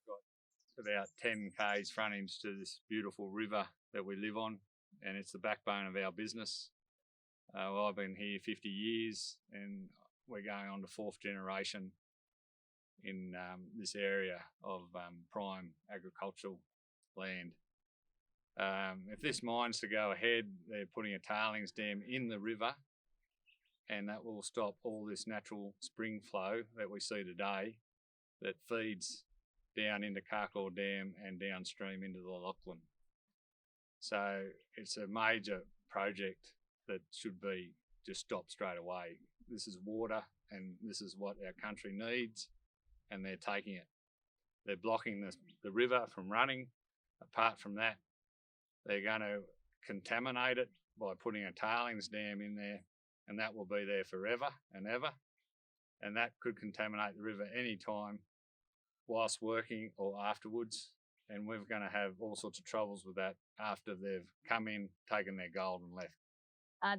got about 10 k's frontage to this beautiful river that we live on, and it's the backbone of our business. Well, I've been here 50 years, and we're going on to fourth generation in this area of prime agricultural land. If this mine's to go ahead, they're putting a tailings dam in the river, and that will stop all this natural spring flow that we see today that feeds down into Carclaw Dam and downstream into the Lachlan. So it's a major project that should be just stopped straight away. This is water, and this is what our country needs, and they're taking it. They're blocking the river from running. Apart from that, they're going to contaminate it by putting a tailings dam in there, and that will be there forever and ever. And that could contaminate the river any time whilst working or afterwards. And we're going to have all sorts of troubles with that after they've come in, taken their gold and left.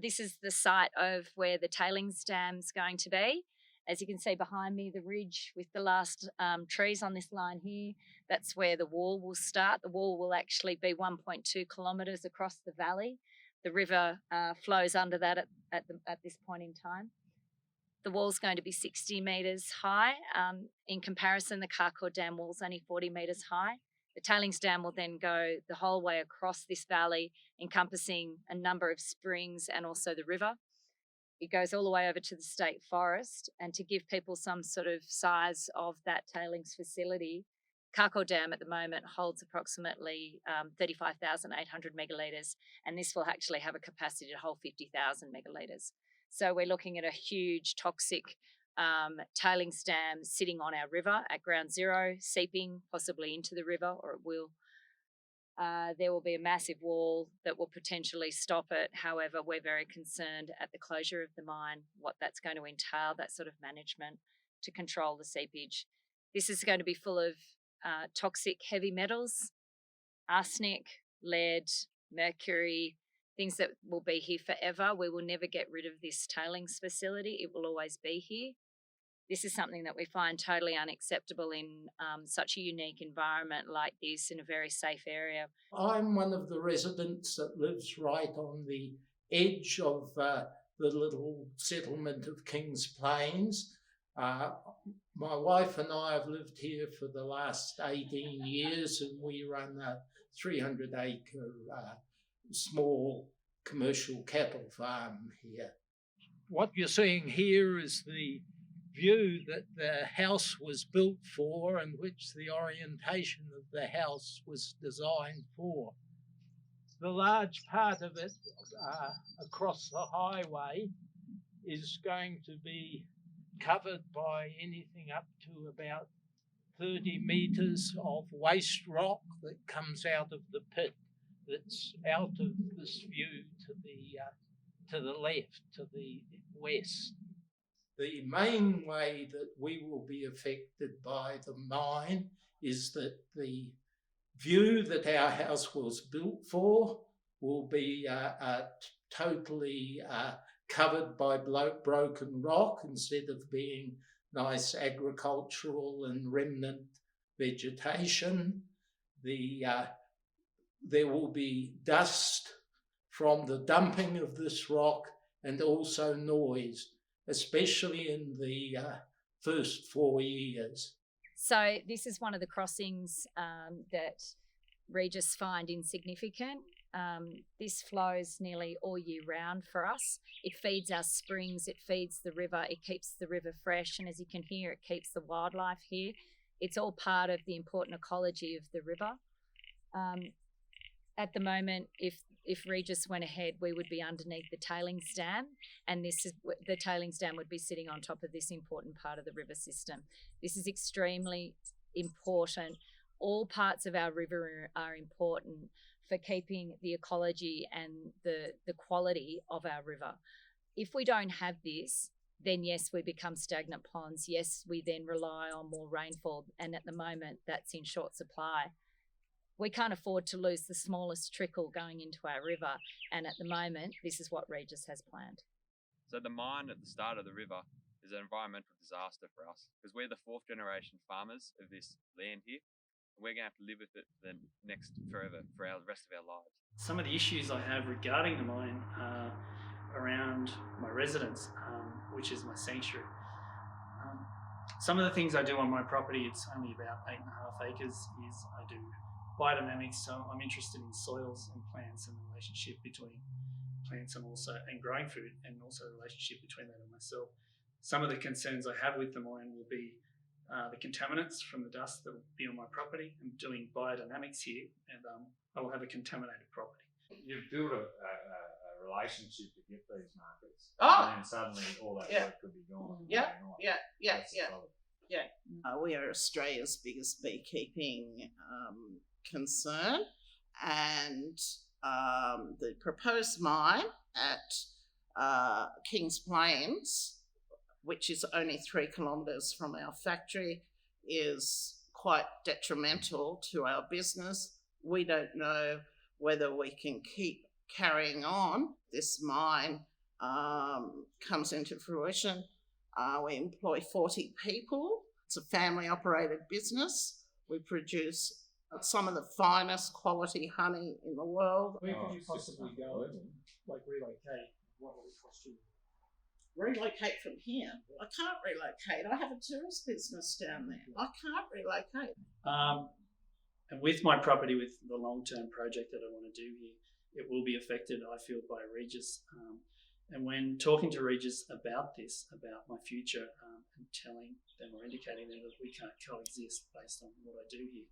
This is the site of where the tailings dam's going to be. As you can see behind me, the ridge with the last trees on this line here, that's where the wall will start. The wall will actually be 1.2 kilometres across the valley. The river flows under that at this point in time. The wall's going to be 60 metres high. In comparison, the Carclaw Dam wall's only 40 metres high. The tailings dam will then go the whole way across this valley, encompassing a number of springs and also the river. It goes all the way over to the state forest, and to give people some sort of size of that tailings facility, Carclaw Dam at the moment holds approximately 35,800 megalitres, and this will actually have a capacity to hold 50,000 megalitres. So we're looking at a huge toxic tailings dam sitting on our river at ground zero, seeping possibly into the river, or it will. There will be a massive wall that will potentially stop it. However, we're very concerned at the closure of the mine, what that's going to entail, that sort of management to control the seepage. This is going to be full of toxic heavy metals, arsenic, lead, mercury, things that will be here forever. We will never get rid of this tailings facility. It will always be here. This is something that we find totally unacceptable in such a unique environment like this, in a very safe area. I'm one of the residents that lives right on the edge of the little settlement of Kings Plains. My wife and I have lived here for the last 18 years, and we run a 300-acre small commercial cattle farm here. What you're seeing here is the view that the house was built for, and which the orientation of the house was designed for. The large part of it across the highway is going to be covered by anything up to about 30 metres of waste rock that comes out of the pit, that's out of this view to the left, to the west. The main way that we will be affected by the mine is that the view that our house was built for will be totally covered by broken rock instead of being nice agricultural and remnant vegetation. There will be dust from the dumping of this rock, and also noise, especially in the first 4 years. So this is one of the crossings that Regis find insignificant. This flows nearly all year round for us. It feeds our springs, it feeds the river, it keeps the river fresh, and as you can hear, it keeps the wildlife here. It's all part of the important ecology of the river. At the moment, if Regis went ahead, we would be underneath the tailings dam, and the tailings dam would be sitting on top of this important part of the river system. This is extremely important. All parts of our river are important for keeping the ecology and the quality of our river. If we don't have this, then yes, we become stagnant ponds. Yes, we then rely on more rainfall, and at the moment that's in short supply. We can't afford to lose the smallest trickle going into our river, and at the moment, this is what Regis has planned. So the mine at the start of the river is an environmental disaster for us, because we're the fourth generation farmers of this land here. We're going to have to live with it for forever, for the rest of our lives. Some of the issues I have regarding the mine are around my residence, which is my sanctuary. Some of the things I do on my property, it's only about 8.5 acres, is I do biodynamics, so I'm interested in soils and plants and the relationship between plants and growing food, and also the relationship between that and myself. Some of the concerns I have with the mine will be the contaminants from the dust that will be on my property. I'm doing biodynamics here, and I will have a contaminated property. You've built a relationship to get these markets, Oh. and then suddenly all that Yeah. work could be gone. Yeah, overnight. yeah. That's the problem. We are Australia's biggest beekeeping concern, and the proposed mine at Kings Plains, which is only 3 kilometres from our factory, is quite detrimental to our business. We don't know whether we can keep carrying on. This mine comes into fruition. We employ 40 people. It's a family operated business. We produce some of the finest quality honey in the world. Where could you possibly go, like relocate? What would it cost you? Relocate from here? I can't relocate. I have a tourist business down there. I can't relocate. And with my property, with the long-term project that I want to do here, it will be affected, I feel, by Regis. And when talking to Regis about this, about my future, and telling them or indicating them that we can't coexist based on what I do here,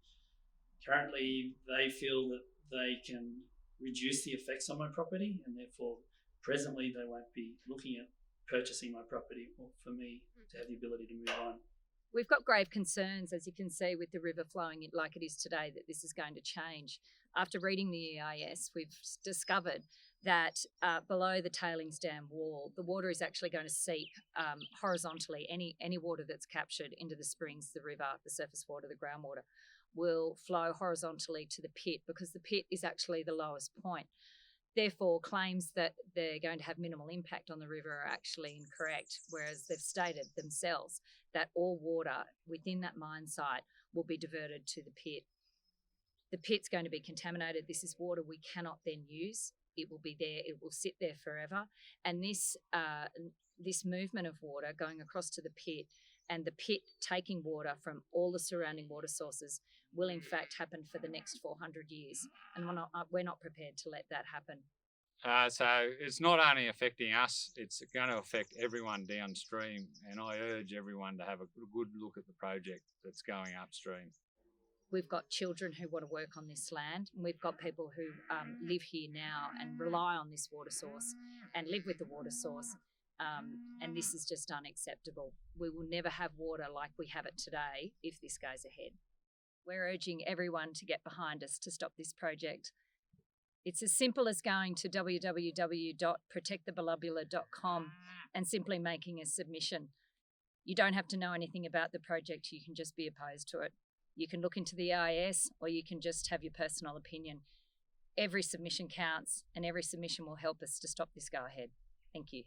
currently they feel that they can reduce the effects on my property, and therefore presently they won't be looking at purchasing my property, or for me to have the ability to move on. We've got grave concerns, as you can see, with the river flowing like it is today, that this is going to change. After reading the EIS, we've discovered that below the tailings dam wall, the water is actually going to seep horizontally. Any water that's captured into the springs, the river, the surface water, the groundwater, will flow horizontally to the pit, because the pit is actually the lowest point. Therefore, claims that they're going to have minimal impact on the river are actually incorrect, whereas they've stated themselves that all water within that mine site will be diverted to the pit. The pit's going to be contaminated. This is water we cannot then use. It will be there. It will sit there forever. And this movement of water going across to the pit, and the pit taking water from all the surrounding water sources, will in fact happen for the next 400 years. And we're not prepared to let that happen. So it's not only affecting us, it's going to affect everyone downstream. And I urge everyone to have a good look at the project that's going upstream. We've got children who want to work on this land, and we've got people who live here now and rely on this water source and live with the water source. And this is just unacceptable. We will never have water like we have it today if this goes ahead. We're urging everyone to get behind us to stop this project. It's as simple as going to www.protectthebalubula.com and simply making a submission. You don't have to know anything about the project. You can just be opposed to it. You can look into the EIS, or you can just have your personal opinion. Every submission counts, and every submission will help us to stop this go ahead. Thank you.